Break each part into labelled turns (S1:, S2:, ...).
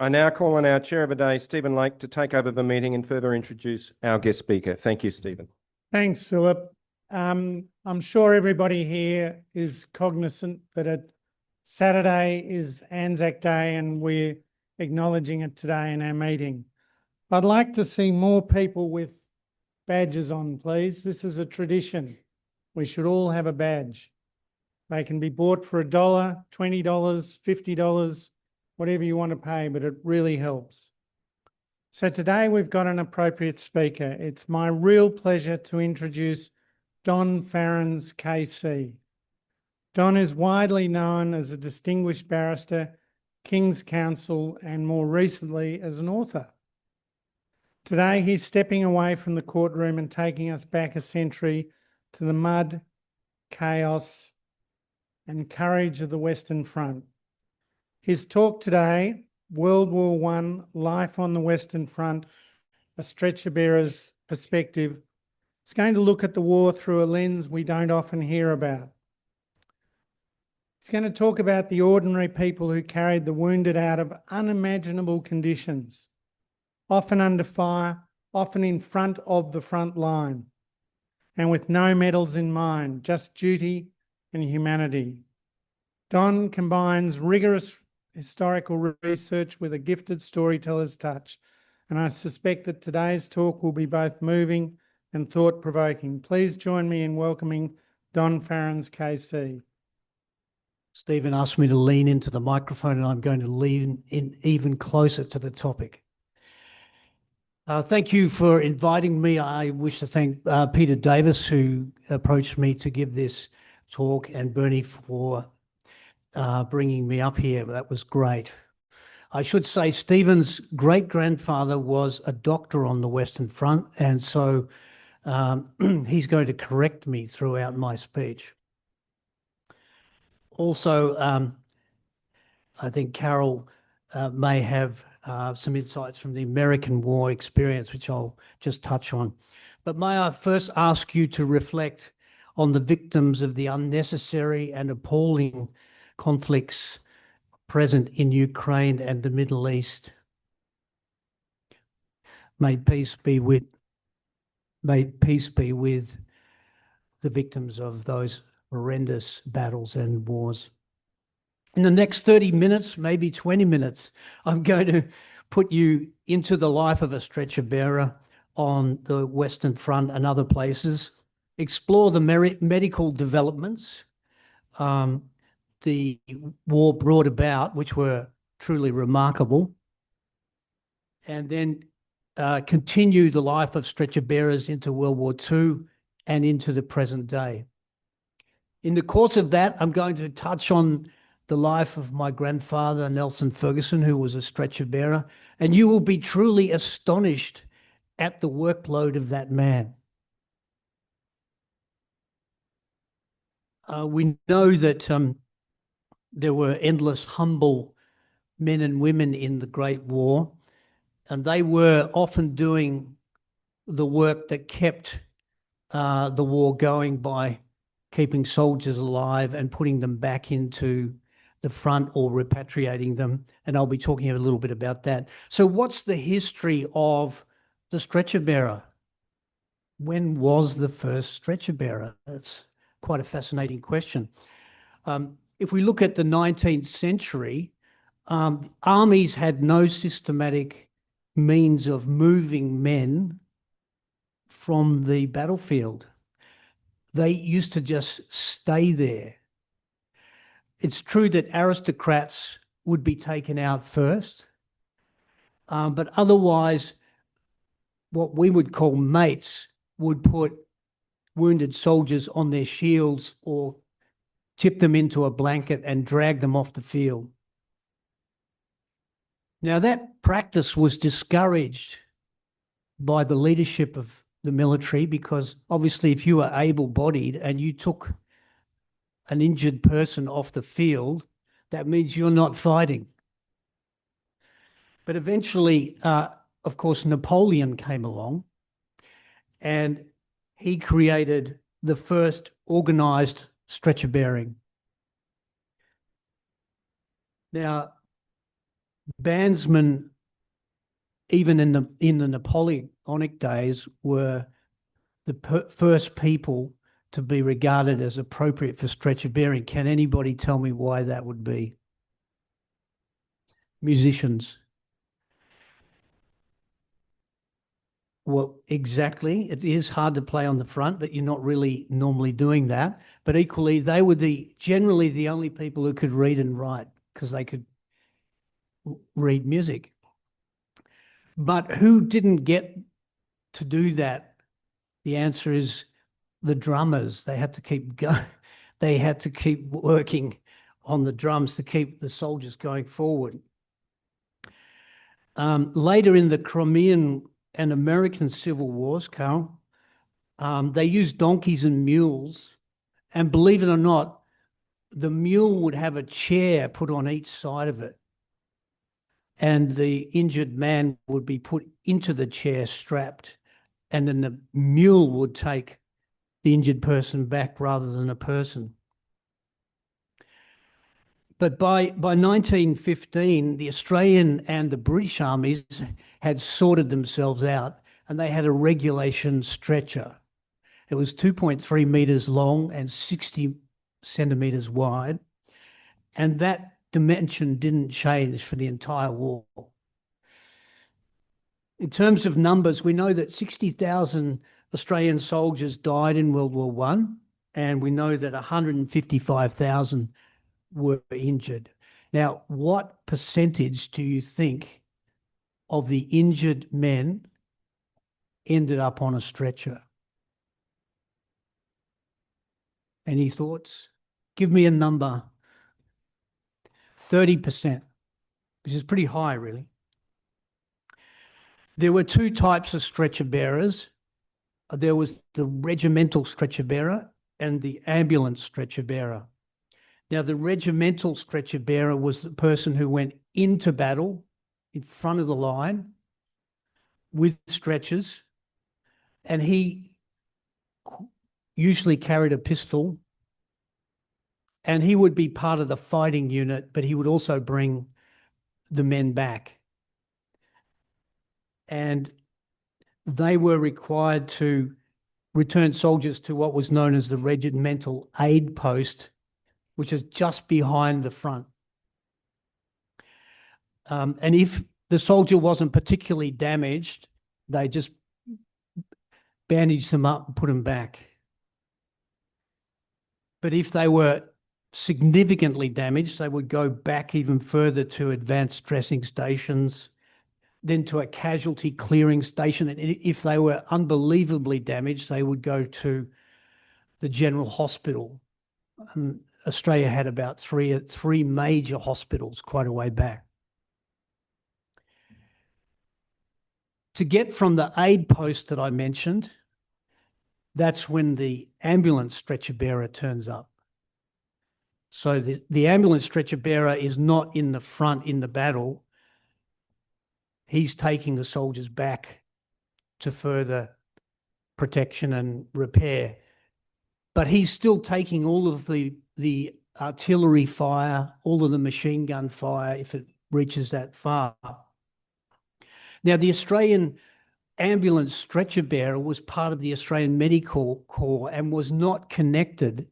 S1: I now call on our Chair of the Day, Stephen Lake, to take over the meeting and further introduce our guest speaker. Thank you, Stephen.
S2: Thanks, Philip. I'm sure everybody here is cognizant that Saturday is Anzac Day and we're acknowledging it today in our meeting. I'd like to see more people with badges on, please. This is a tradition. We should all have a badge. They can be bought for $1, $20, $50, whatever you want to pay, but it really helps. So today we've got an appropriate speaker. It's my real pleasure to introduce Don Farrands KC. Don is widely known as a distinguished barrister, King's Counsel, and more recently as an author. Today he's stepping away from the courtroom and taking us back a century to the mud, chaos, and courage of the Western Front. His talk today, World War I, Life on the Western Front, a stretcher bearer's perspective, is going to look at the war through a lens we don't often hear about. He's going to talk about the ordinary people who carried the wounded out of unimaginable conditions, often under fire, often in front of the front line, and with no medals in mind, just duty and humanity. Don combines rigorous historical research with a gifted storyteller's touch, and I suspect that today's talk will be both moving and thought-provoking. Please join me in welcoming Don Farrands KC.
S3: Stephen asked me to lean into the microphone and I'm going to lean in even closer to the topic. Thank you for inviting me. I wish to thank Peter Davis, who approached me to give this talk, and Bernie for bringing me up here. That was great. I should say Stephen's great-grandfather was a doctor on the Western Front, and so he's going to correct me throughout my speech. Also, I think Carol may have some insights from the American War experience, which I'll just touch on. But may I first ask you to reflect on the victims of the unnecessary and appalling conflicts present in Ukraine and the Middle East. May peace be with the victims of those horrendous battles and wars. In the next 30 minutes, maybe 20 minutes, I'm going to put you into the life of a stretcher bearer on the Western Front and other places, explore the medical developments the war brought about, which were truly remarkable, and then continue the life of stretcher bearers into World War II and into the present day. In the course of that, I'm going to touch on the life of my grandfather, Nelson Ferguson, who was a stretcher bearer, and you will be truly astonished at the workload of that man. We know that there were endless humble men and women in the Great War, and they were often doing the work that kept the war going by keeping soldiers alive and putting them back into the front or repatriating them. And I'll be talking a little bit about that. So what's the history of the stretcher bearer? When was the first stretcher bearer? That's quite a fascinating question. If we look at the 19th century, armies had no systematic means of moving men from the battlefield. They used to just stay there. It's true that aristocrats would be taken out first, but otherwise, what we would call mates would put wounded soldiers on their shields or tip them into a blanket and drag them off the field. Now, that practice was discouraged by the leadership of the military because obviously if you were able-bodied and you took an injured person off the field, that means you're not fighting. But eventually, of course, Napoleon came along and he created the first organised stretcher bearing. Now, bandsmen, even in the Napoleonic days, were the first people to be regarded as appropriate for stretcher bearing. Can anybody tell me why that would be? Musicians. Well, exactly. It is hard to play on the front, but you're not really normally doing that. But equally, they were generally the only people who could read and write because they could read music. But who didn't get to do that? The answer is the drummers. They had to keep going. They had to keep working on the drums to keep the soldiers going forward. Later in the Crimean and American Civil Wars, Carl, they used donkeys and mules. And believe it or not, the mule would have a chair put on each side of it. And the injured man would be put into the chair strapped. And then the mule would take the injured person back rather than a person. But by 1915, the Australian and the British armies had sorted themselves out, and they had a regulation stretcher. It was 2.3 metres long and 60 centimetres wide, and that dimension didn't change for the entire war. In terms of numbers, we know that 60,000 Australian soldiers died in World War I, and we know that 155,000 were injured. Now, what percentage do you think of the injured men ended up on a stretcher? Any thoughts? Give me a number. 30%, which is pretty high, really. There were two types of stretcher bearers. There was the regimental stretcher bearer and the ambulance stretcher bearer. Now, the regimental stretcher bearer was the person who went into battle in front of the line with stretchers, and he usually carried a pistol, and he would be part of the fighting unit, but he would also bring the men back. And they were required to return soldiers to what was known as the regimental aid post, which is just behind the front. And if the soldier wasn't particularly damaged, they just bandaged them up and put them back. But if they were significantly damaged, they would go back even further to advanced dressing stations, then to a casualty clearing station. And if they were unbelievably damaged, they would go to the general hospital. Australia had about three major hospitals quite a way back. To get from the aid post that I mentioned, that's when the ambulance stretcher bearer turns up. So the ambulance stretcher bearer is not in the front in the battle. He's taking the soldiers back to further protection and repair. But he's still taking all of the artillery fire, all of the machine gun fire, if it reaches that far. Now, the Australian ambulance stretcher bearer was part of the Australian Medical Corps and was not connected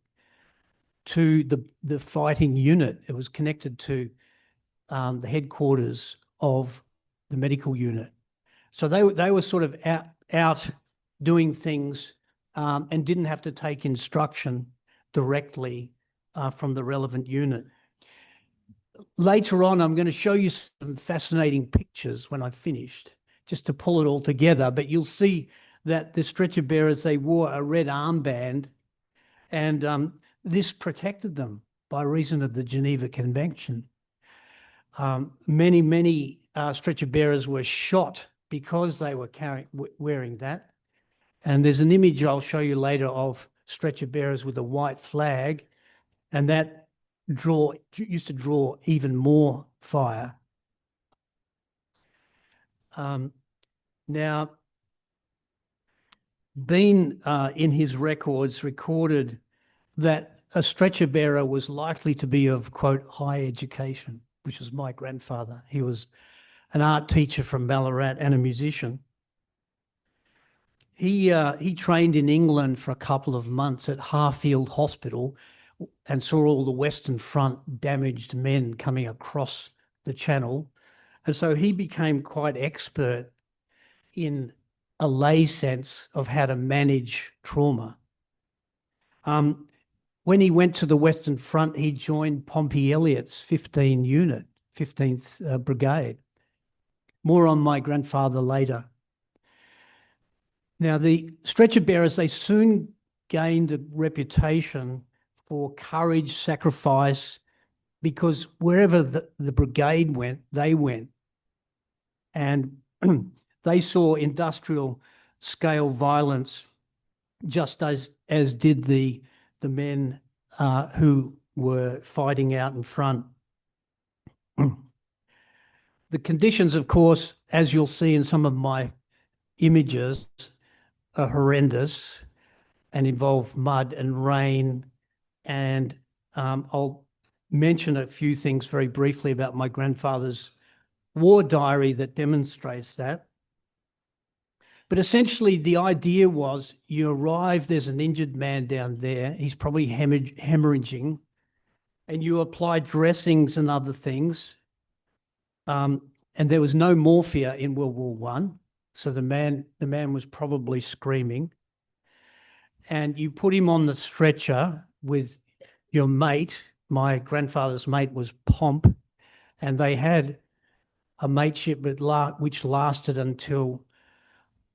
S3: to the fighting unit. It was connected to the headquarters of the medical unit. So they were sort of out doing things and didn't have to take instruction directly from the relevant unit. Later on, I'm going to show you some fascinating pictures when I've finished, just to pull it all together. But you'll see that the stretcher bearers, they wore a red armband, and this protected them by reason of the Geneva Convention. Many stretcher bearers were shot because they were wearing that. And there's an image I'll show you later of stretcher bearers with a white flag, and that used to draw even more fire. Now, Bean in his records recorded that a stretcher bearer was likely to be of, quote, high education. which was my grandfather. He was an art teacher from Ballarat and a musician. He trained in England for a couple of months at Harfield Hospital and saw all the Western Front damaged men coming across the channel. And so he became quite expert in a lay sense of how to manage trauma. When he went to the Western Front, he joined Pompey Elliott's 15th Brigade. More on my grandfather later. Now, the stretcher bearers, they soon gained a reputation for courage, sacrifice, because wherever the brigade went, they went. And they saw industrial scale violence just as did the men who were fighting out in front. The conditions, of course, as you'll see in some of my images, are horrendous and involve mud and rain. And I'll mention a few things very briefly about my grandfather's war diary that demonstrates that. But essentially, the idea was you arrive, there's an injured man down there, he's probably hemorrhaging, and you apply dressings and other things. And there was no morphia in World War I, so the man was probably screaming. And you put him on the stretcher with your mate. My grandfather's mate was Pomp, and they had a mateship which lasted until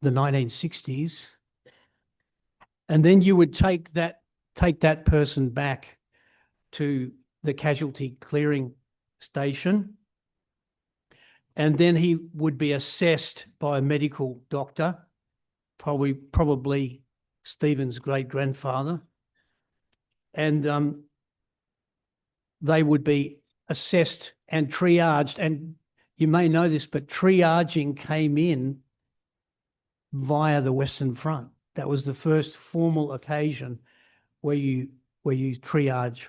S3: the 1960s. And then you would take that person back to the casualty clearing station, and then he would be assessed by a medical doctor, probably Stephen's great-grandfather, and they would be assessed and triaged. And you may know this, but triaging came in via the Western Front. That was the first formal occasion where you triage.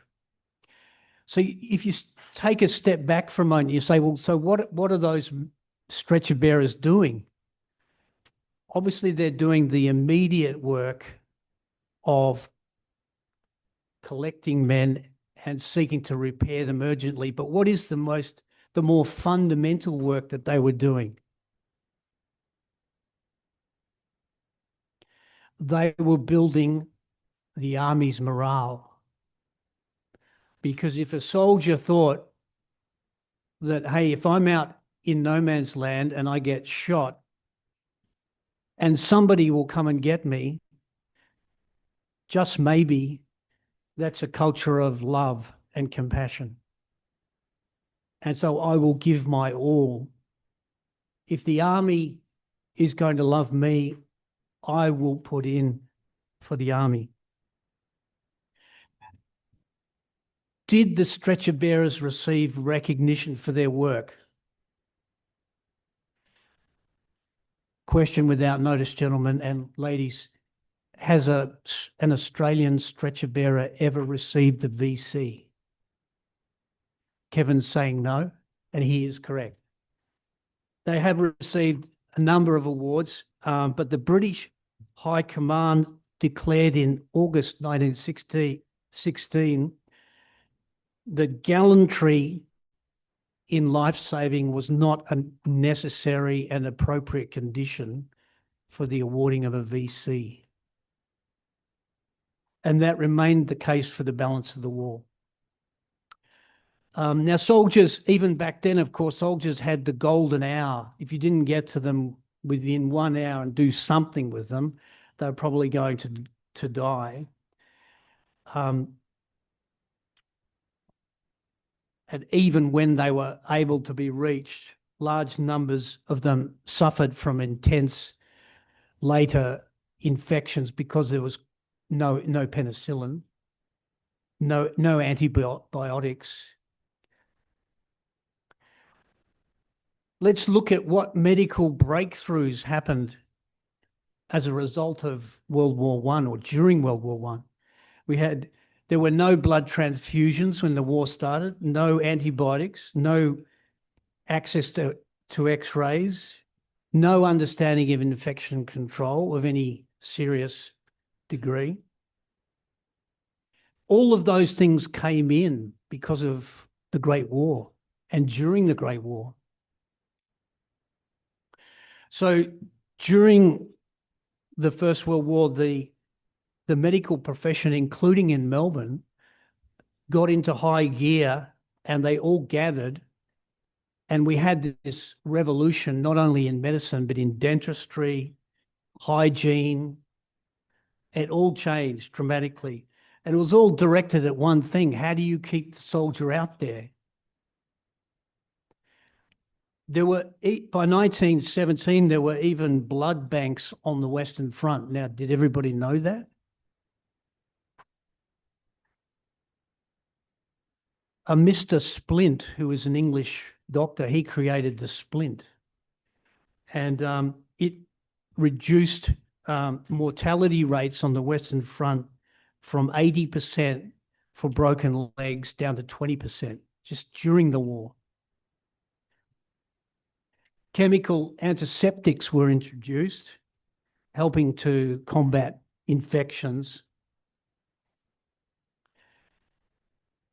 S3: So if you take a step back for a moment, you say, well, so what are those stretcher bearers doing? Obviously, they're doing the immediate work of collecting men and seeking to repair them urgently. But what is the more fundamental work that they were doing? They were building the army's morale. Because if a soldier thought that, hey, if I'm out in no man's land and I get shot and somebody will come and get me, just maybe that's a culture of love and compassion. And so I will give my all. If the army is going to love me, I will put in for the army. Did the stretcher bearers receive recognition for their work? Question without notice, gentlemen and ladies. Has an Australian stretcher bearer ever received a VC? Kevin's saying no, and he is correct. They have received a number of awards, but the British High Command declared in August 1916 that gallantry in life-saving was not a necessary and appropriate condition for the awarding of a VC. And that remained the case for the balance of the war. Now, soldiers, even back then, of course, soldiers had the golden hour. If you didn't get to them within 1 hour and do something with them, they were probably going to die. And even when they were able to be reached, large numbers of them suffered from intense later infections because there was no penicillin, no antibiotics. Let's look at what medical breakthroughs happened as a result of World War I or during World War I. We had There were no blood transfusions when the war started, no antibiotics, no access to X-rays, no understanding of infection control of any serious degree. All of those things came in because of the Great War and during the Great War. So during the First World War, the medical profession, including in Melbourne, got into high gear and they all gathered, and we had this revolution not only in medicine but in dentistry, hygiene. It all changed dramatically. And it was all directed at one thing: how do you keep the soldier out there? There were, by 1917, there were even blood banks on the Western Front. Now, did everybody know that? A Mr. Splint, who was an English doctor, he created the splint. And it reduced mortality rates on the Western Front from 80% for broken legs down to 20% just during the war. Chemical antiseptics were introduced, helping to combat infections.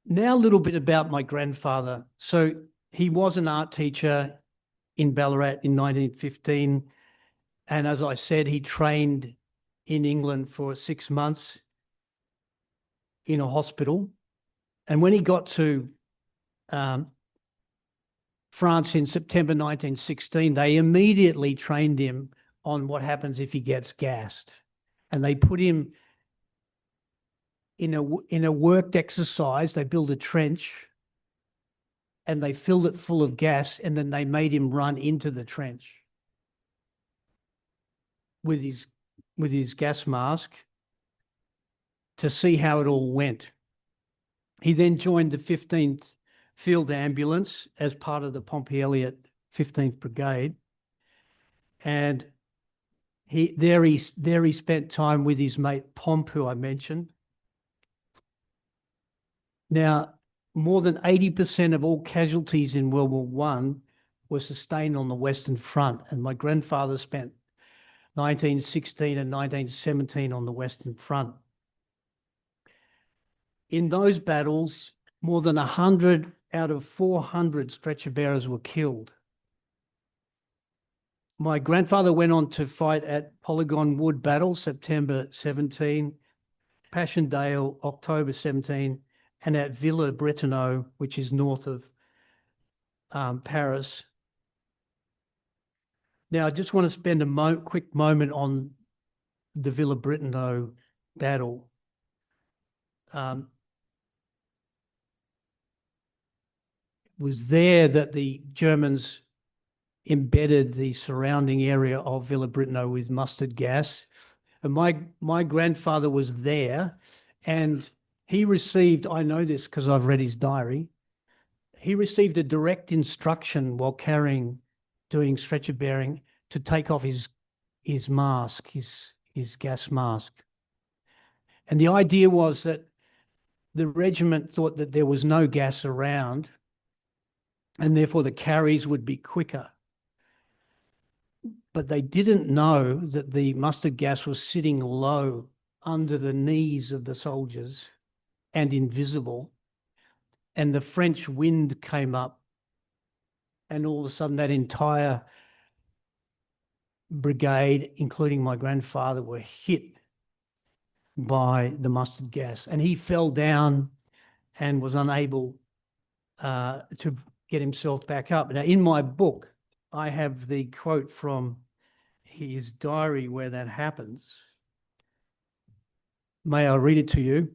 S3: Now a little bit about my grandfather. So he was an art teacher in Ballarat in 1915. And as I said, he trained in England for 6 months in a hospital. And when he got to France in September 1916, they immediately trained him on what happens if he gets gassed. And they put him in a worked exercise. They built a trench and they filled it full of gas, and then they made him run into the trench with his gas mask to see how it all went. He then joined the 15th Field Ambulance as part of the Pompey Elliott 15th Brigade. And there he spent time with his mate Pomp, who I mentioned. Now, more than 80% of all casualties in World War I were sustained on the Western Front, and my grandfather spent 1916 and 1917 on the Western Front. In those battles, more than 100 out of 400 stretcher bearers were killed. My grandfather went on to fight at Polygon Wood Battle, September 17, Passchendaele, October 17, and at Villa Bretonneux, which is north of Paris. Now, I just want to spend a quick moment on the Villa Bretonneux battle. It was there that the Germans embedded the surrounding area of Villa Bretonneux with mustard gas. And my grandfather was there, and he received, I know this because I've read his diary, he received a direct instruction while doing stretcher bearing to take off his mask, his gas mask. And the idea was that the regiment thought that there was no gas around, and therefore the carries would be quicker. But they didn't know that the mustard gas was sitting low under the knees of the soldiers and invisible. And the French wind came up, and all of a sudden that entire brigade, including my grandfather, were hit by the mustard gas. And he fell down and was unable to get himself back up. Now, in my book, I have the quote from his diary where that happens. May I read it to you?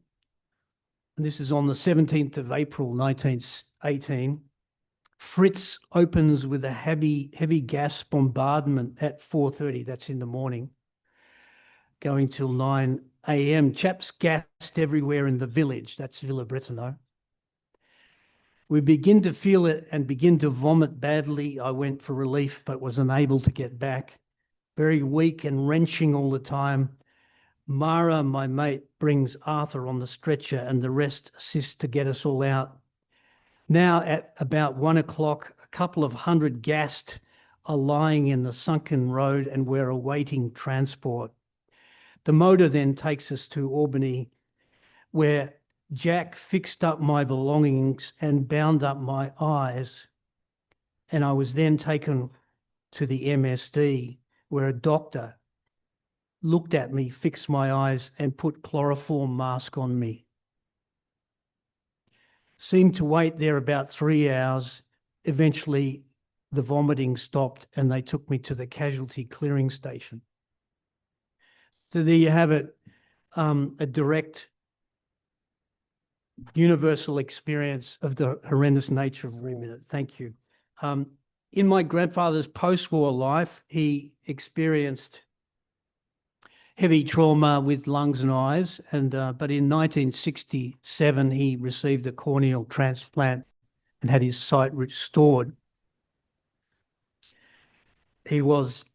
S3: And this is on the 17th of April, 1918. Fritz opens with a heavy gas bombardment at 4:30. That's in the morning, going till 9 a.m. Chaps gassed everywhere in the village. That's Villa Bretonneux. We begin to feel it and begin to vomit badly. I went for relief, but was unable to get back. Very weak and wrenching all the time. Mara, my mate, brings Arthur on the stretcher and the rest assist to get us all out. Now at about 1 o'clock, a couple of hundred gassed are lying in the sunken road and we're awaiting transport. The motor then takes us to Albany, where Jack fixed up my belongings and bound up my eyes. And I was then taken to the MSD, where a doctor looked at me, fixed my eyes, and put chloroform mask on me. Seemed to wait there about 3 hours. Eventually, the vomiting stopped and they took me to the casualty clearing station. So there you have it, a direct universal experience of the horrendous nature of war. Thank you. In my grandfather's post-war life, he experienced heavy trauma with lungs and eyes, and but in 1967 he received a corneal transplant and had his sight restored. He was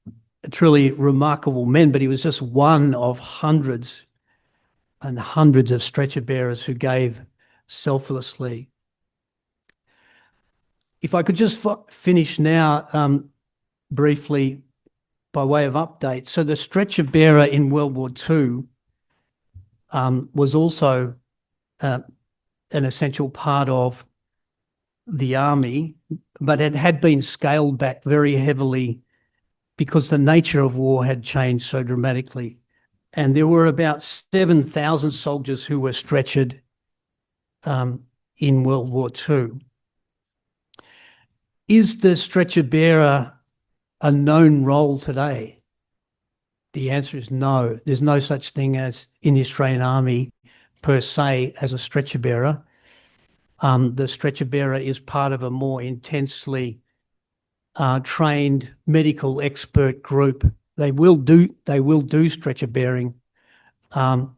S3: a truly remarkable man, but he was just one of hundreds and hundreds of stretcher bearers who gave selflessly. If I could just finish now briefly by way of update. So the stretcher bearer in World War II was also an essential part of the army, but it had been scaled back very heavily because the nature of war had changed so dramatically. And there were about 7,000 soldiers who were stretchered in World War II. Is the stretcher bearer a known role today? The answer is no. There's no such thing as in the Australian Army per se as a stretcher bearer. The stretcher bearer is part of a more intensely trained medical expert group. They will do stretcher bearing, but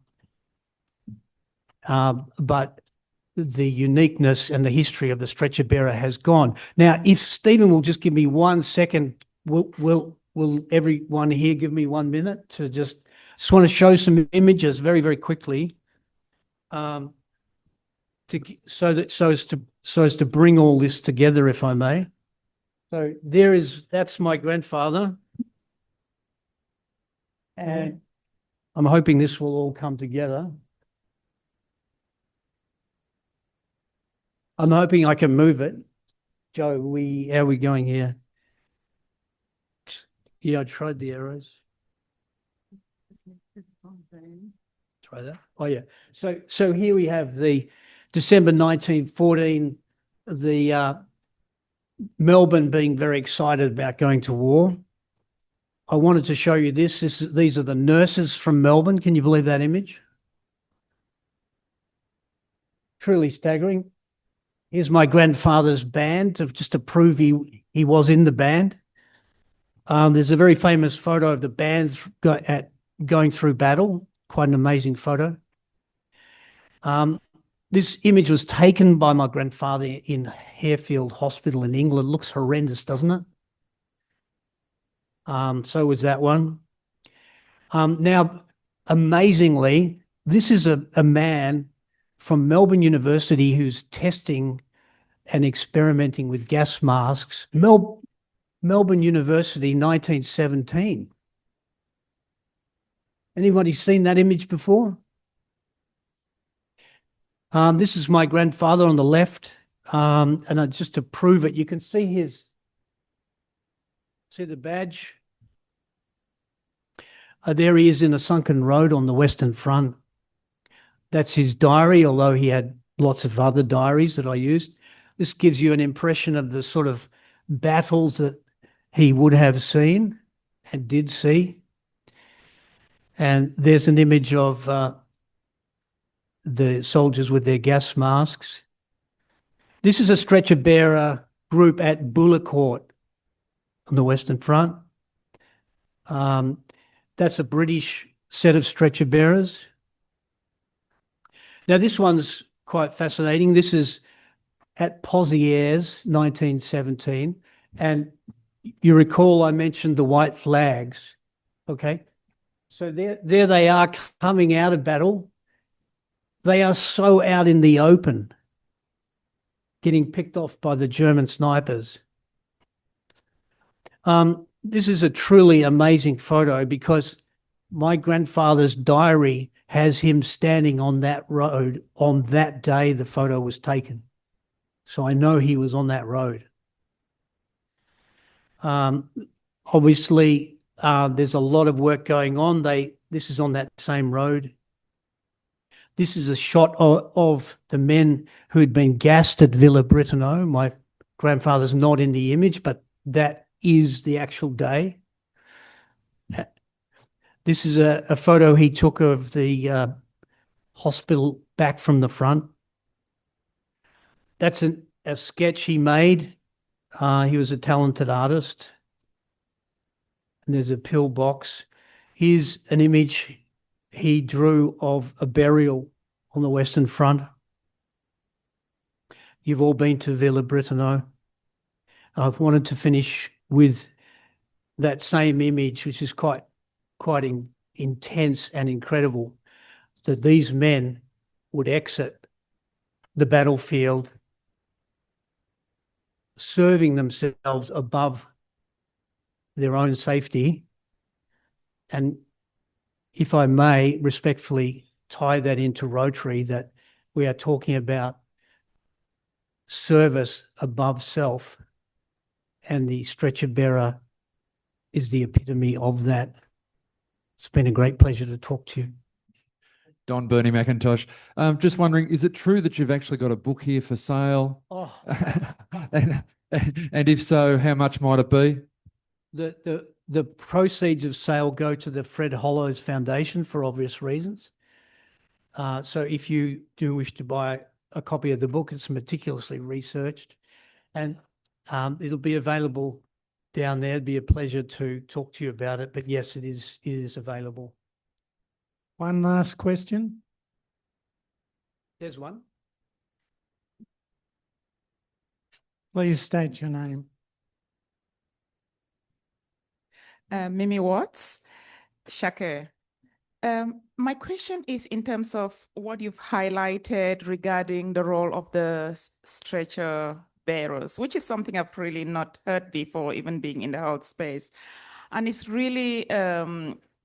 S3: the uniqueness and the history of the stretcher bearer has gone. Now, if Stephen will just give me 1 second, will everyone here give me 1 minute to just want to show some images very, very quickly, so as to bring all this together, if I may. So that's my grandfather, and I'm hoping this will all come together. I'm hoping I can move it. Joe, how are we going here? Yeah, I tried the arrows. Try that. Oh, yeah. So here we have the December 1914, the Melbourne being very excited about going to war. I wanted to show you this. These are the nurses from Melbourne. Can you believe that image? Truly staggering. Here's my grandfather's band, just to prove he was in the band. There's a very famous photo of the band going through battle. Quite an amazing photo. This image was taken by my grandfather in Harefield Hospital in England. Looks horrendous, doesn't it? So was that one. Now, amazingly, this is a man from Melbourne University who's testing and experimenting with gas masks. Melbourne University, 1917. Anybody seen that image before? This is my grandfather on the left, and just to prove it, you can see see the badge? There he is in a sunken road on the Western Front. That's his diary, although he had lots of other diaries that I used. This gives you an impression of the sort of battles that he would have seen and did see. And there's an image of the soldiers with their gas masks. This is a stretcher bearer group at Bullecourt on the Western Front. That's a British set of stretcher bearers. Now, this one's quite fascinating. This is at Pozieres, 1917. And you recall I mentioned the white flags, okay? So there they are coming out of battle. They are so out in the open, getting picked off by the German snipers. This is a truly amazing photo because my grandfather's diary has him standing on that road on that day the photo was taken. So I know he was on that road. Obviously, there's a lot of work going on. This is on that same road. This is a shot of the men who had been gassed at Villa Brittano. My grandfather's not in the image, but that is the actual day. This is a photo he took of the hospital back from the front. That's a sketch he made. He was a talented artist. And there's a pillbox. Here's an image he drew of a burial on the Western Front. You've all been to Villa Brittano. I've wanted to finish with that same image, which is quite intense and incredible, that these men would exit the battlefield serving themselves above their own safety. And if I may respectfully tie that into Rotary, that we are talking about service above self, and the stretcher bearer is the epitome of that. It's been a great pleasure to talk to you.
S4: Don Bernie McIntosh. Just wondering, is it true that you've actually got a book here for sale?
S3: Oh.
S4: and if so, how much might it be?
S3: The proceeds of sale go to the Fred Hollows Foundation for obvious reasons. So if you do wish to buy a copy of the book, it's meticulously researched, and it'll be available down there. It'd be a pleasure to talk to you about it. But yes, it is available.
S2: One last question.
S3: There's one.
S2: Please state your name.
S5: Mimi Watts, Shaka. My question is in terms of what you've highlighted regarding the role of the stretcher bearers, which is something I've really not heard before, even being in the health space. And it's really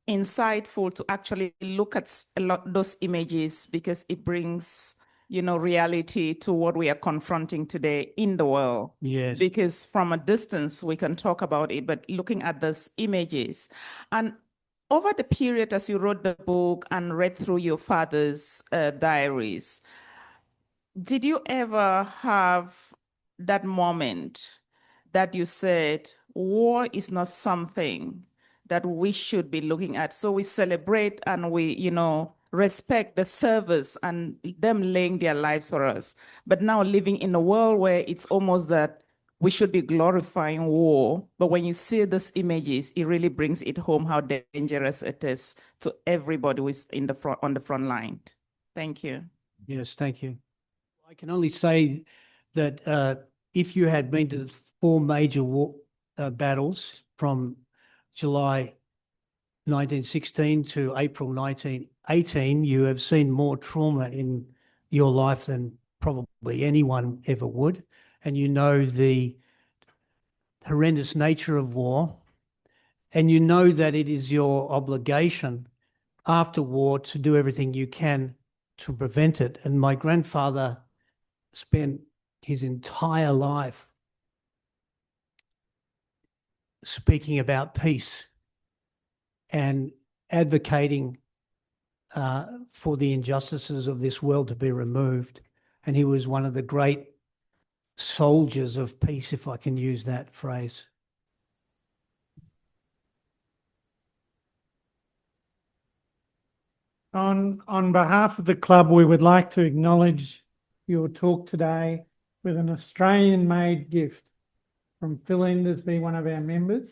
S5: insightful to actually look at those images, because it brings, reality to what we are confronting today in the world.
S3: Yes.
S5: Because from a distance, we can talk about it, but looking at those images. And over the period as you wrote the book and read through your father's diaries, did you ever have that moment that you said, war is not something that we should be looking at? So we celebrate and we, respect the service and them laying their lives for us. But now living in a world where it's almost that we should be glorifying war. But when you see these images, it really brings it home how dangerous it is to everybody who is in the front, on the front line. Thank you.
S3: Yes, thank you. I can only say that if you had been to the 4 major war battles from July 1916 to April 1918, you have seen more trauma in your life than probably anyone ever would. And you know the horrendous nature of war. And you know that it is your obligation after war to do everything you can to prevent it. And my grandfather spent his entire life speaking about peace and advocating for the injustices of this world to be removed. And he was one of the great soldiers of peace, if I can use that phrase.
S2: On behalf of the club, we would like to acknowledge your talk today with an Australian-made gift from Phil Endersby, one of our members.